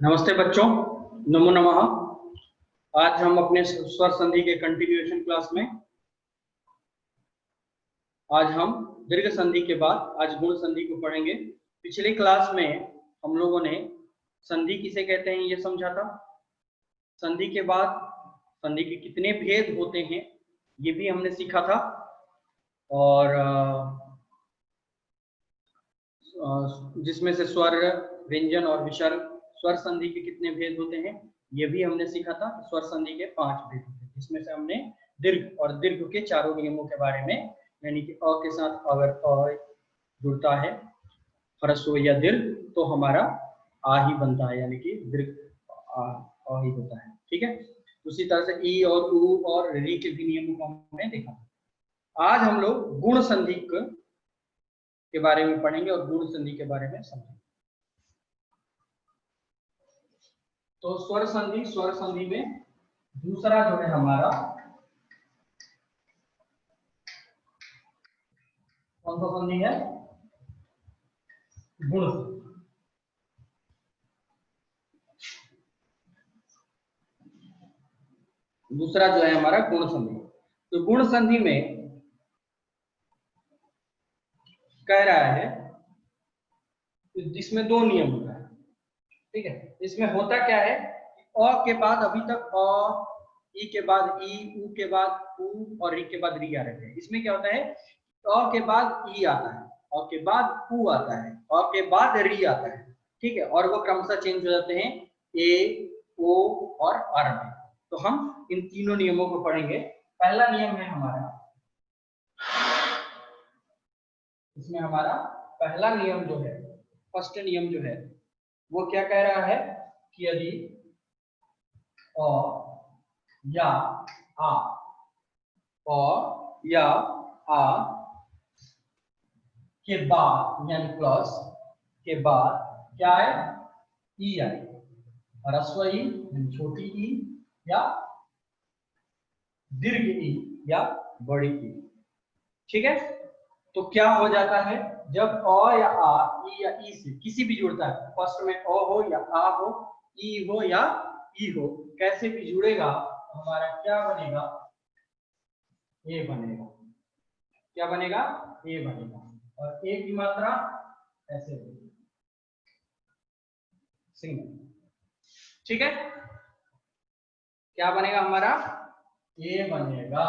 नमस्ते बच्चों, नमो नमः। आज हम अपने स्वर संधि के कंटिन्यूएशन क्लास में आज हम दीर्घ संधि के बाद आज गुण संधि को पढ़ेंगे। पिछली क्लास में हम लोगों ने संधि किसे कहते हैं ये समझा था। संधि के बाद संधि के कितने भेद होते हैं ये भी हमने सीखा था, और जिसमें से स्वर, व्यंजन और विसर्ग, स्वर संधि के कितने भेद होते हैं ये भी हमने सीखा था। स्वर संधि के 5 भेद होते हैं, जिसमें से हमने दीर्घ और दीर्घ के चारों नियमों के बारे में, यानी कि अ के साथ अगर अ जुड़ता है ह्रस्व या दीर्घ तो हमारा आ ही बनता है, यानी कि दीर्घ आ ही होता है। ठीक है, उसी तरह से ई और उ और री के भी नियमों को हमने देखा। आज हम लोग गुण संधि के बारे में पढ़ेंगे और गुण संधि के बारे में समझेंगे। तो स्वर संधि में दूसरा जो है हमारा कौन सा संधि है? गुण संधि। दूसरा जो है हमारा गुण संधि। तो गुण संधि में कह रहा है जिसमें 2 नियम होता है। ठीक है, इसमें होता क्या है, अ के बाद अभी तक अ, ई के बाद ई, उ के बाद उ और री के बाद री आ रहे हैं। इसमें क्या होता है, अ के बाद ई आता है, अ के बाद उ आता है, अ के बाद री आता है। ठीक है, और वो क्रमशः चेंज हो जाते हैं ए, ओ और आर में। तो हम इन तीनों नियमों को पढ़ेंगे। पहला नियम है हमारा, इसमें हमारा पहला नियम जो है, फर्स्ट नियम जो है वो क्या कह रहा है कि यदि अ या आ, अ या आ के बाद यानी प्लस के बाद क्या है, ई आए, ह्रस्व ई यानी छोटी ई या दीर्घ ई या बड़ी ई। ठीक है, तो क्या हो जाता है, जब अ या आ, ई या ई से किसी भी जुड़ता है, फर्स्ट में अ हो या आ हो, ई हो या ई हो, कैसे भी जुड़ेगा हमारा क्या बनेगा, ए बनेगा। क्या बनेगा? ए बनेगा। और ए की मात्रा ऐसे होगी, सिंगल। ठीक है, क्या बनेगा हमारा? ए बनेगा।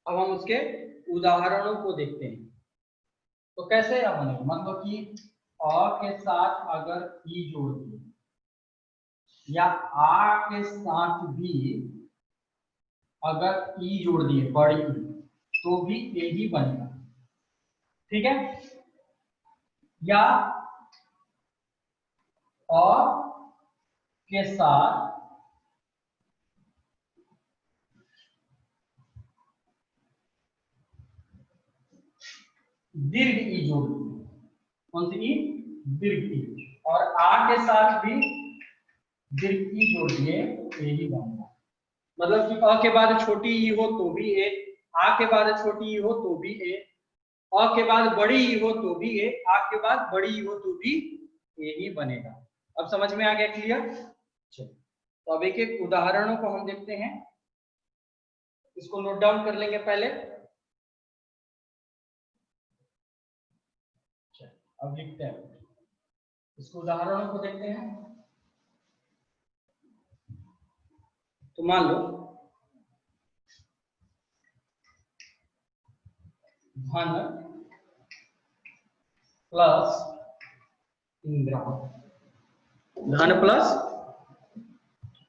अब हम उसके उदाहरणों को देखते हैं। तो कैसे बनेगा, मतलब कि अ के साथ अगर ई जोड़ दिए या आ के साथ भी अगर ई जोड़ दिए बड़ी ई, तो भी ए ही बनेगा। ठीक है, या और के साथ दीर्घ ई जोड़ दिए, कौन सी ई? दीर्घ ई। और आ के साथ भी दीर्घ ई जोड़ दिए, ए ही बनेगा। मतलब कि अ के बाद छोटी ई हो तो भी ए, आ के बाद छोटी ई हो तो भी ए, अ के बाद बड़ी ई हो तो भी ए, आ के बाद बड़ी ई हो तो भी ए ही बनेगा। अब समझ में आ गया? क्लियर? चलिए, तो अब एक एक उदाहरणों को हम देखते हैं। इसको नोट डाउन कर लेंगे पहले। अब लिखते हैं, इसको उदाहरणों को देखते हैं। तो मान लो धन प्लस इंद्र, धन प्लस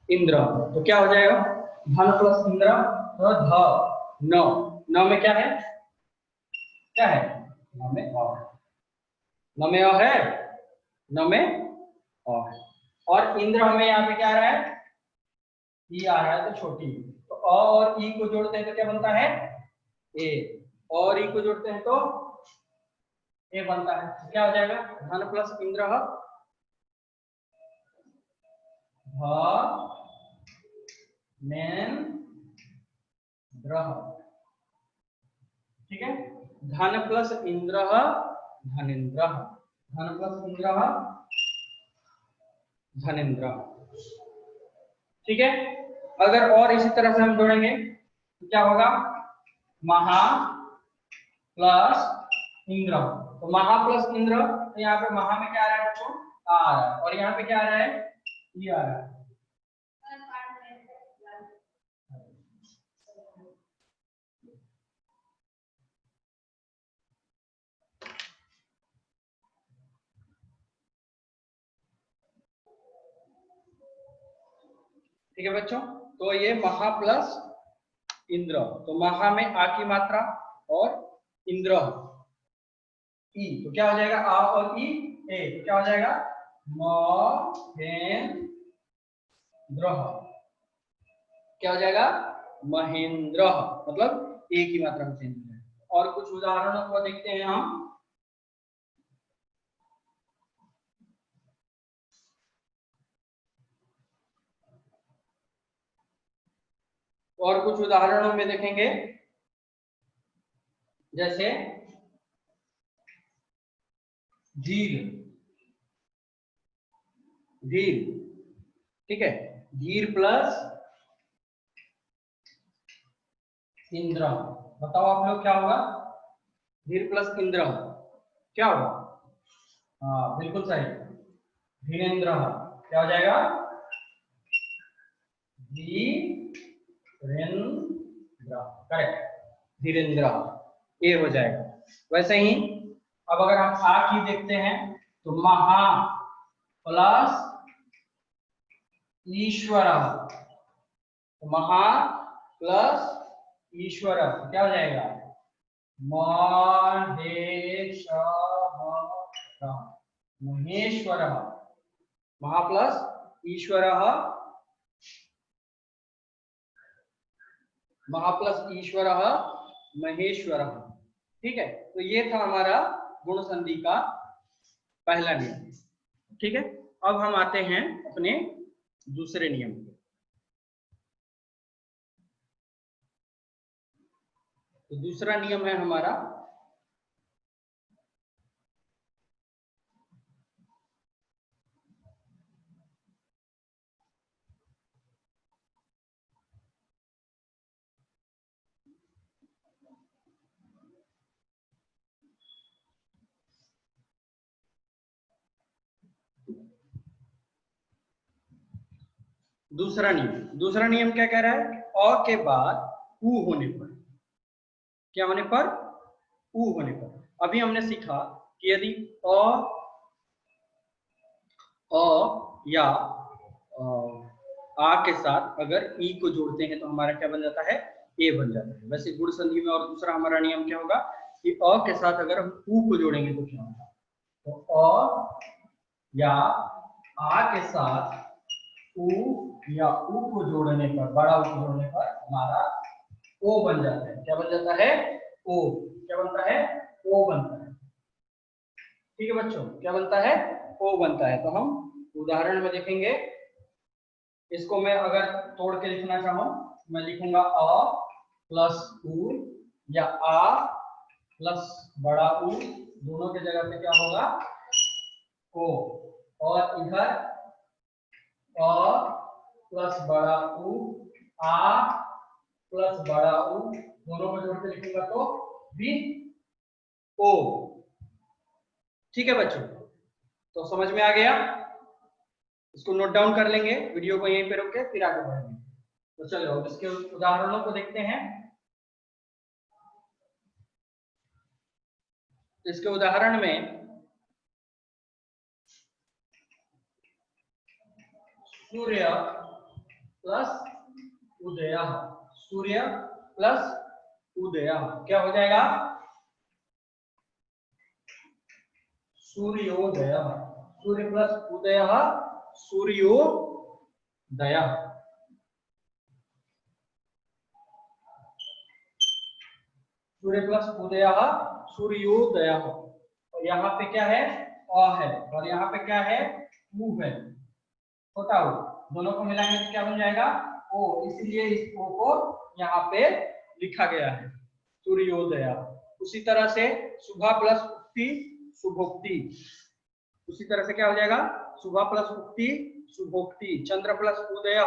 इंद्र, तो क्या हो जाएगा? धन प्लस इंद्र तो ध, नौ, नौ में क्या है, क्या है? नौ में अ है, नौ में अ है, नौ में अ है। और इंद्र हमें यहाँ पे क्या आ रहा है, ई आ रहा है, तो छोटी। तो अ और ई को जोड़ते हैं तो क्या बनता है? ए। और ई को जोड़ते हैं तो ए बनता है। तो क्या हो जाएगा? धन प्लस इंद्र धनेन्द्र। ठीक है, धन प्लस इंद्र धनेन्द्र, धन प्लस इंद्र धनेन्द्र। ठीक है, अगर और इसी तरह से हम जोड़ेंगे तो क्या होगा, महा प्लस इंद्र। तो महा प्लस इंद्र, तो यहाँ पे महा में क्या आ रहा है बच्चों, आ रहा है, और यहाँ पे क्या आ रहा है, ये आ रहा है। ठीक है बच्चों, तो ये महा प्लस इंद्र, तो महा में आ की मात्रा और इंद्र ई, तो क्या हो जाएगा, आ और ई ए, तो क्या हो जाएगा, महेंद्र। क्या हो जाएगा, महेंद्र, मतलब ए की मात्रा में चेंज है। और कुछ उदाहरणों को देखते हैं हम। और कुछ उदाहरणों में देखेंगे, जैसे धीर, धीर, ठीक है, धीर प्लस इंद्र, बताओ आप लोग क्या होगा, धीर प्लस इंद्र क्या होगा, हाँ बिल्कुल सही, धीरेन्द्र। क्या हो जाएगा, धीरेन्द्र, करेक्ट, धीरेन्द्र, ये हो जाएगा। वैसे ही अब अगर हम आ की देखते हैं तो महा प्लस ईश्वर, तो महा प्लस ईश्वर क्या हो जाएगा, महेश्वर, महा प्लस ईश्वर, महा प्लस ईश्वर महेश्वर। ठीक है, तो ये था हमारा गुण संधि का पहला नियम। ठीक है, अब हम आते हैं अपने दूसरे नियम पे। तो दूसरा नियम है हमारा दूसरा नियम। दूसरा नियम क्या कह रहा है, अ के बाद उ होने पर, क्या होने पर, उ होने पर। अभी हमने सीखा कि यदि अ या आ के साथ अगर ई को जोड़ते हैं तो हमारा क्या बन जाता है, ए बन जाता है। वैसे गुण संधि में और दूसरा हमारा नियम क्या होगा कि अ के साथ अगर हम उ को जोड़ेंगे तो क्या होगा, तो अ या आ के साथ उ या उ को जोड़ने पर, बड़ा उ को जोड़ने पर हमारा ओ बन जाता है। क्या बन जाता है, ओ, क्या बनता है, ओ बनता है। ठीक है बच्चों, क्या बनता है, ओ बनता है। तो हम उदाहरण में देखेंगे, इसको मैं अगर तोड़ के लिखना चाहूं, मैं लिखूंगा अ प्लस उ या आ प्लस बड़ा उ, दोनों के जगह पे क्या होगा, ओ, और इधर अ प्लस बड़ा उ, आ प्लस बड़ा उ, दोनों को जोड़ के लिखूंगा तो भी ओ। ठीक है बच्चों, तो समझ में आ गया, इसको नोट डाउन कर लेंगे, वीडियो को यहीं पे रोक के फिर आगे बढ़ेंगे। तो चलो अब इसके उदाहरणों को देखते हैं। इसके उदाहरण में सूर्य प्लस उदय, सूर्य प्लस उदय क्या हो जाएगा, सूर्योदय, सूर्य प्लस उदय सूर्योदय। सूर्य प्लस उदय सूर्योदय। और यहाँ पे क्या है, अ है, और यहाँ पे क्या है, उ है, छोटा उ, दोनों को मिलाएंगे तो क्या बन जाएगा, ओ, इसलिए इस ओ को यहाँ पे लिखा गया है, सूर्योदय। उसी तरह से शुभा प्लस उक्ति शुभोक्ति, उसी तरह से क्या हो जाएगा, शुभ प्लस उक्ति शुभोक्ति, चंद्र प्लस उदय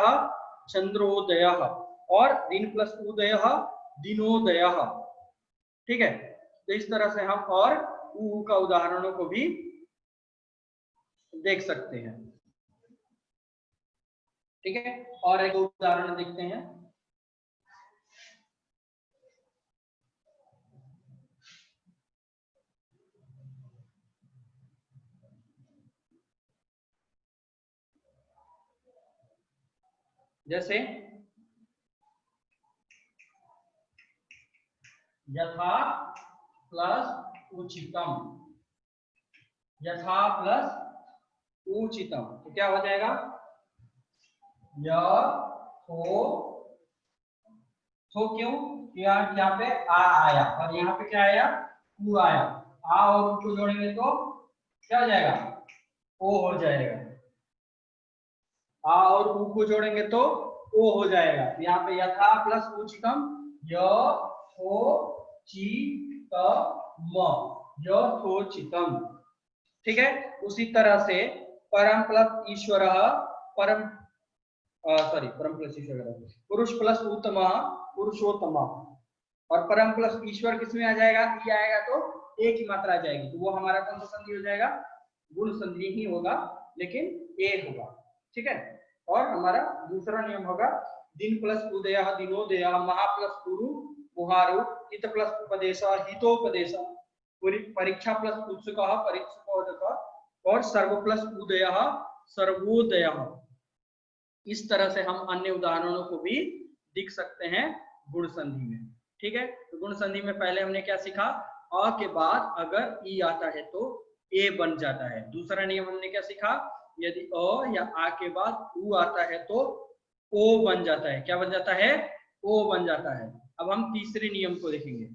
चंद्रोदय, और दिन प्लस उदय दिनोदय। ठीक है, तो इस तरह से हम और ऊ का उदाहरणों को भी देख सकते हैं। ठीक है, और एक उदाहरण देखते हैं। जैसे यथा प्लस उचितम, यथा प्लस उचितम, तो क्या हो जाएगा, थो क्यों, यहाँ पे आ आया और यहाँ पे क्या आया, ऊ आया, आ और ऊ को जोड़ेंगे तो क्या हो जाएगा, ओ हो जाएगा, आ और ऊ को जोड़ेंगे तो ओ हो जाएगा। यहाँ पे यथा प्लस उचितम, यथोचितम, ठीक है। उसी तरह से परम प्लस ईश्वर, परम सॉरी परम प्लस ईश्वर, पुरुष प्लस उत्तम पुरुषोत्तम, और परम प्लस ईश्वर किसमें आ जाएगा, ई आएगा तो एक ही मात्रा आ जाएगी, तो वो हमारा कौन सा संधि हो जाएगा, गुण संधि ही होगा, लेकिन ए होगा। ठीक है, और हमारा दूसरा नियम होगा दिन प्लस उदय दिनोदय, महा प्लस गुरु मुहारु, हित प्लस उपदेश हितोपदेश, परीक्षा प्लस उत्सुक परीक्षोदक, और सर्व प्लस उदय सर्वोदय। इस तरह से हम अन्य उदाहरणों को भी दिख सकते हैं गुण संधि में। ठीक है, तो गुण संधि में पहले हमने क्या सीखा, अ के बाद अगर ई आता है तो ए बन जाता है। दूसरा नियम हमने क्या सीखा, यदि अ या आ के बाद उ आता है तो ओ बन जाता है। क्या बन जाता है, ओ बन जाता है। अब हम तीसरे नियम को देखेंगे।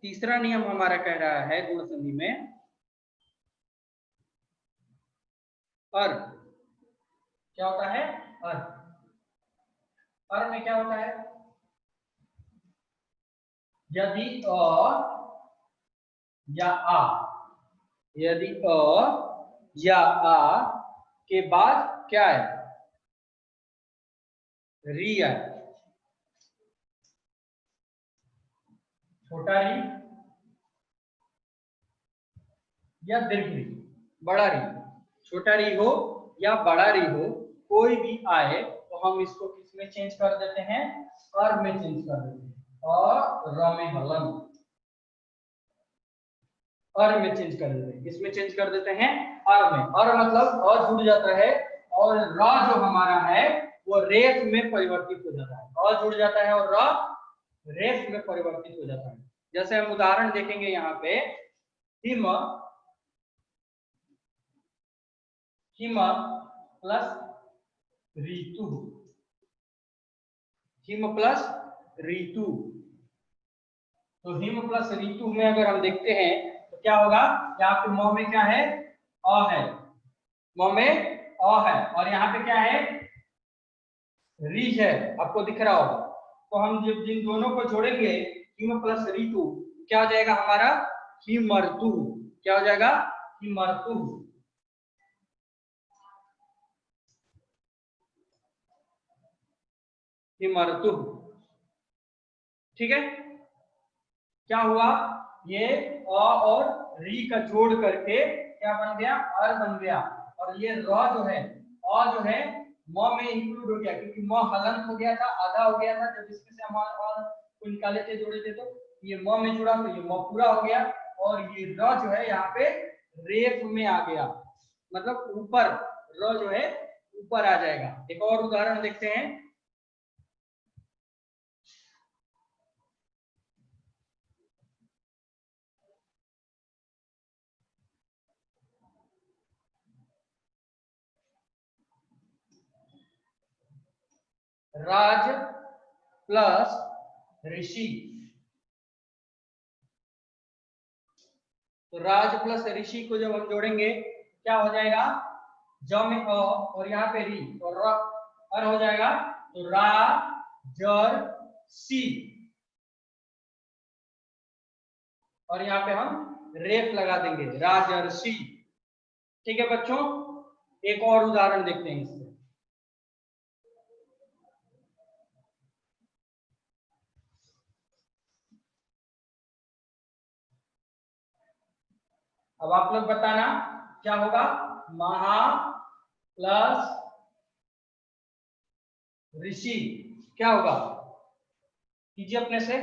तीसरा नियम हमारा कह रहा है गुण संधि में अर, क्या होता है, अर, अर में क्या होता है, यदि अ या आ, यदि अ या आ के बाद क्या है, री है, छोटा री या दीर्घ री, बड़ा री, छोटा री हो या बड़ा री हो, कोई भी आए तो हम इसको किस में चेंज कर देते हैं, अर में चेंज कर देते हैं, और र में हलन, अर में चेंज कर देते हैं। किसमें चेंज कर देते हैं, अर में। अर मतलब अ जुड़ जाता है और र जो हमारा है वो रेफ में परिवर्तित हो जाता है, अ जुड़ जाता है और र रेफ में परिवर्तित हो जाता है। जैसे हम उदाहरण देखेंगे यहाँ पे, हिम, हिम प्लस ऋतु, हिम प्लस ऋतु, तो हिम प्लस ऋतु में अगर हम देखते हैं तो क्या होगा, यहाँ पे म में क्या है, अ है, म में अ है, और यहाँ पे क्या है, री है, आपको दिख रहा होगा। तो हम जब जिन दोनों को जोड़ेंगे हिम प्लस ऋतु, क्या हो जाएगा हमारा, हिमर्तु, क्या हो जाएगा, हिमर्तु, हिमर्तु। ठीक है, क्या हुआ, ये अ और री का जोड़ करके क्या बन गया, अर बन गया, और ये र जो है, अ जो है म में इंक्लूड हो गया, क्योंकि म हलंत हो गया था, आधा हो गया था जब इसमें से हम को निकाले थे, जोड़े थे, तो ये म में जुड़ा तो ये म पूरा हो गया, और ये र जो है यहाँ पे रेफ में आ गया, मतलब ऊपर, र जो है ऊपर आ जाएगा। एक और उदाहरण देखते हैं। राज प्लस ऋषि, तो राज प्लस ऋषि को जब हम जोड़ेंगे क्या हो जाएगा, ज में अ और यहाँ पे री तो र अर हो जाएगा, तो रा जर सी, और यहाँ पे हम रेफ लगा देंगे, राजर्षि। ठीक है बच्चों, एक और उदाहरण देखते हैं इससे। अब आप लोग बताना क्या होगा, महा प्लस ऋषि क्या होगा, कीजिए अपने से।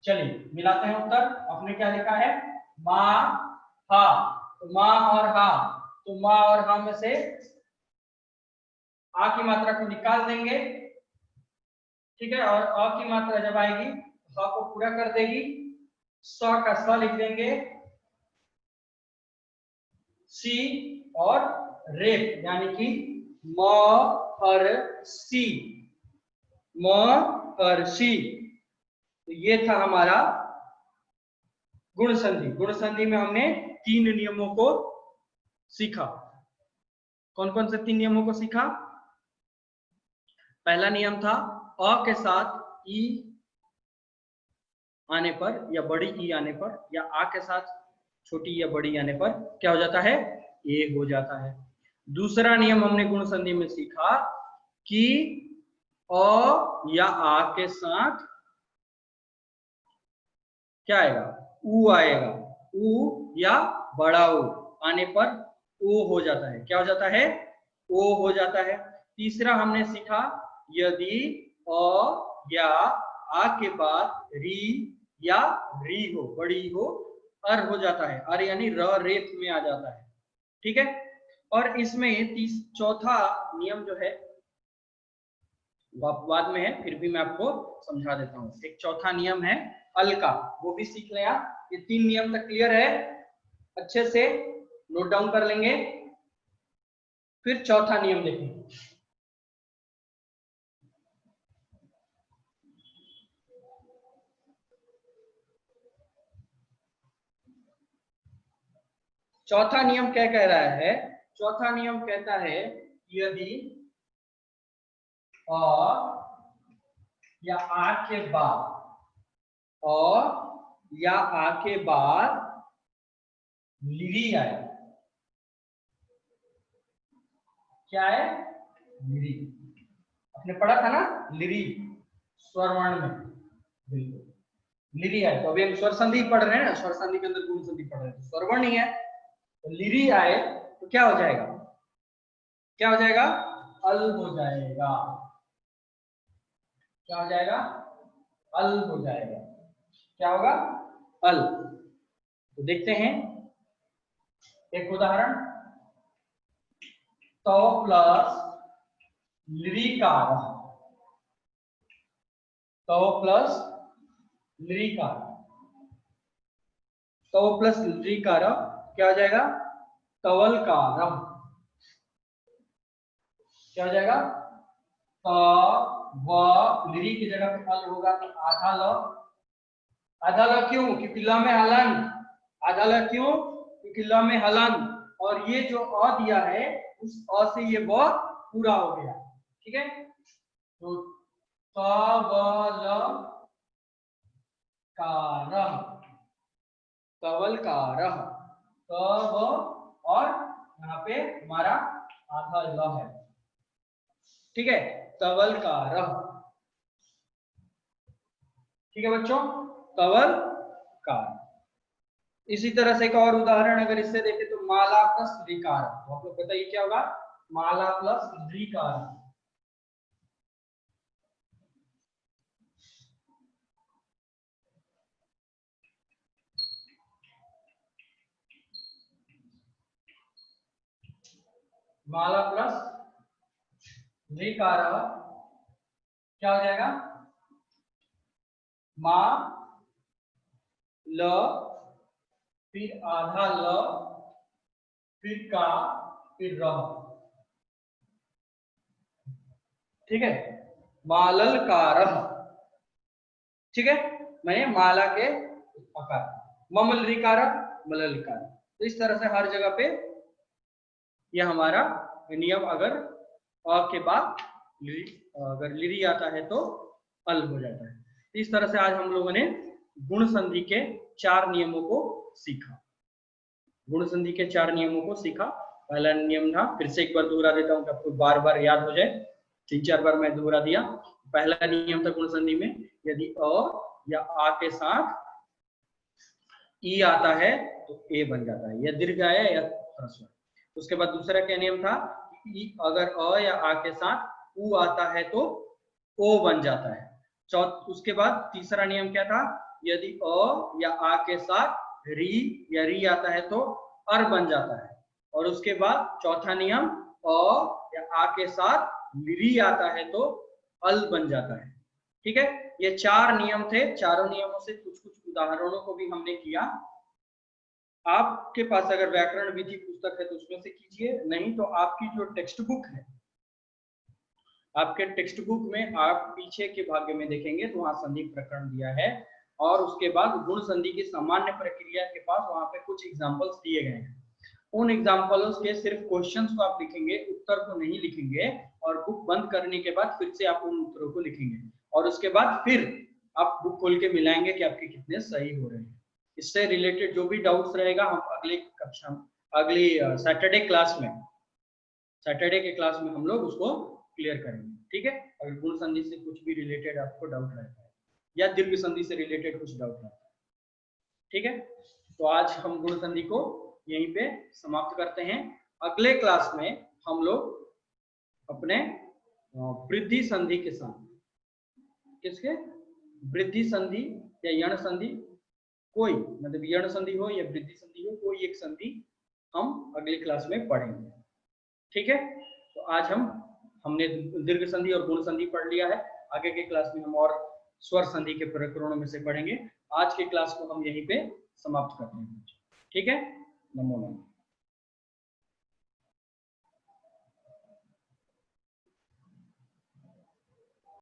चलिए मिलाते हैं उत्तर। आपने क्या लिखा है, मा हा, तो माँ और हा, तो माँ और हा में से आ की मात्रा को निकाल देंगे, ठीक है, और अ की मात्रा जब आएगी हा को पूरा कर देगी, स का स लिख देंगे, सी और रेप यानी कि म और सी, म और सी। तो ये था हमारा गुण संधि। गुण संधि में हमने 3 नियमों को सीखा। कौन कौन से 3 नियमों को सीखा? पहला नियम था अ के साथ ई आने पर या बड़ी ई आने पर, या आ के साथ छोटी या बड़ी आने पर क्या हो जाता है, ए हो जाता है। दूसरा नियम हमने गुण संधि में सीखा कि अ या आ के साथ क्या आएगा, ऊ आएगा, ऊ या बड़ा ऊ आने पर ओ हो जाता है, क्या हो जाता है, ओ हो जाता है। तीसरा हमने सीखा यदि अ या आ के बाद री या री हो, बड़ी हो, अर हो जाता है, अर यानी र रेत में आ जाता है। ठीक है, और इसमें चौथा नियम जो है बाद में है, फिर भी मैं आपको समझा देता हूँ। एक चौथा नियम है अल का, वो भी सीख लें आप। ये 3 नियम तक क्लियर है, अच्छे से नोट डाउन कर लेंगे। फिर चौथा नियम देखेंगे। चौथा नियम क्या कह रहा है, चौथा नियम कहता है यदि अ या आ के बाद, अ या आ के बाद लिरी आए, क्या है, लिरी। आपने पढ़ा था ना लिरी, स्वर वर्ण में, बिल्कुल लिरी आए। तो अभी हम स्वर संधि पढ़ रहे हैं ना, स्वर संधि के अंदर गुण संधि पढ़ रहे हैं, तो स्वर वर्ण ही है, तो लिरी आए तो क्या हो जाएगा, क्या हो जाएगा, अल हो जाएगा, क्या हो जाएगा, अल हो जाएगा, क्या होगा, अल। तो देखते हैं एक उदाहरण, तो प्लस लिरिकार, तो प्लस लिरिकार, तो प्लस लिरिकार क्या हो जाएगा, तवलकार, क्या हो जाएगा, त व लिरी की जगह पे अल होगा तो आधा ल, आधा ल क्यों, क्योंकि ल में हलन, आधा ल क्यों, क्योंकि ल में हलन, और ये जो अ दिया है उस अ से ये व पूरा हो गया। ठीक है, तो तवल कारह, तवल कारह, तव और यहाँ पे हमारा आधा ल है। ठीक है, तवल कारह। ठीक है बच्चों, तवल कार। इसी तरह से एक और उदाहरण अगर इससे देखें तो माला प्लस ऋकार, तो आप लोग बताइए क्या होगा, माला प्लस ऋकार, माला प्लस ऋकार क्या हो जाएगा, मा ल फिर आधा ल फिर का फिर रह। ठीक है, मालल कारह, ठीक है, मैंने माला के आकार, ममल ऋकार मलल कार। तो इस तरह से हर जगह पे यह हमारा नियम, अगर अ के बाद अगर लिरी आता है तो अल हो जाता है। इस तरह से आज हम लोगों ने गुण संधि के 4 नियमों को सीखा। गुण संधि के 4 नियमों को सीखा। पहला नियम था, फिर से एक बार दोहरा देता हूँ कि आपको बार बार याद हो जाए, 3-4 बार मैं दोहरा दिया। पहला नियम था गुण संधि में, यदि अ या आ के साथ ई आता है तो ए बन जाता है, या दीर्घ आया या ह्रस्व। उसके बाद दूसरा क्या नियम था, ई अगर अ या आ के साथ उ आता है तो ओ बन जाता है। उसके बाद तीसरा नियम क्या था, यदि अ या आ के साथ री या री आता है तो अर बन जाता है। और उसके बाद चौथा नियम, अ या आ के साथ री आता है तो अल बन जाता है। ठीक है, ये 4 नियम थे। चारों नियमों से कुछ कुछ उदाहरणों को भी हमने किया। आपके पास अगर व्याकरण विधि पुस्तक है तो उसमें से कीजिए, नहीं तो आपकी जो टेक्स्ट बुक है, आपके टेक्स्ट बुक में आप पीछे के भाग में देखेंगे तो वहां संधि प्रकरण दिया है, और उसके बाद गुण संधि की सामान्य प्रक्रिया के पास वहां पे कुछ एग्जांपल्स दिए गए हैं। उन एग्जांपल्स के सिर्फ क्वेश्चंस को आप लिखेंगे, उत्तर को नहीं लिखेंगे, और बुक बंद करने के बाद फिर से आप उन उत्तरों को लिखेंगे, और उसके बाद फिर आप बुक खोल के मिलाएंगे कि आपके कितने सही हो रहे हैं। इससे रिलेटेड जो भी डाउट्स रहेगा हम अगली कक्षा, अगली सैटरडे के क्लास में हम लोग उसको क्लियर करेंगे। ठीक है, अगर गुण संधि से कुछ भी रिलेटेड आपको डाउट रहता है या दीर्घ संधि से रिलेटेड कुछ डाउट रहता है। ठीक है, तो आज हम गुण संधि को यहीं पे समाप्त करते हैं। अगले क्लास में हम लोग अपने वृद्धि संधि के साथ, किसके, वृद्धि संधि या यण संधि, कोई मतलब यण संधि हो या वृद्धि संधि हो, कोई एक संधि हम अगली क्लास में पढ़ेंगे। ठीक है, तो आज हमने दीर्घ संधि और गुण संधि पढ़ लिया है। आगे के क्लास में हम और स्वर संधि के प्रकरणों में से पढ़ेंगे। आज के क्लास को हम यहीं पे समाप्त करते हैं। ठीक है, नमो नमः।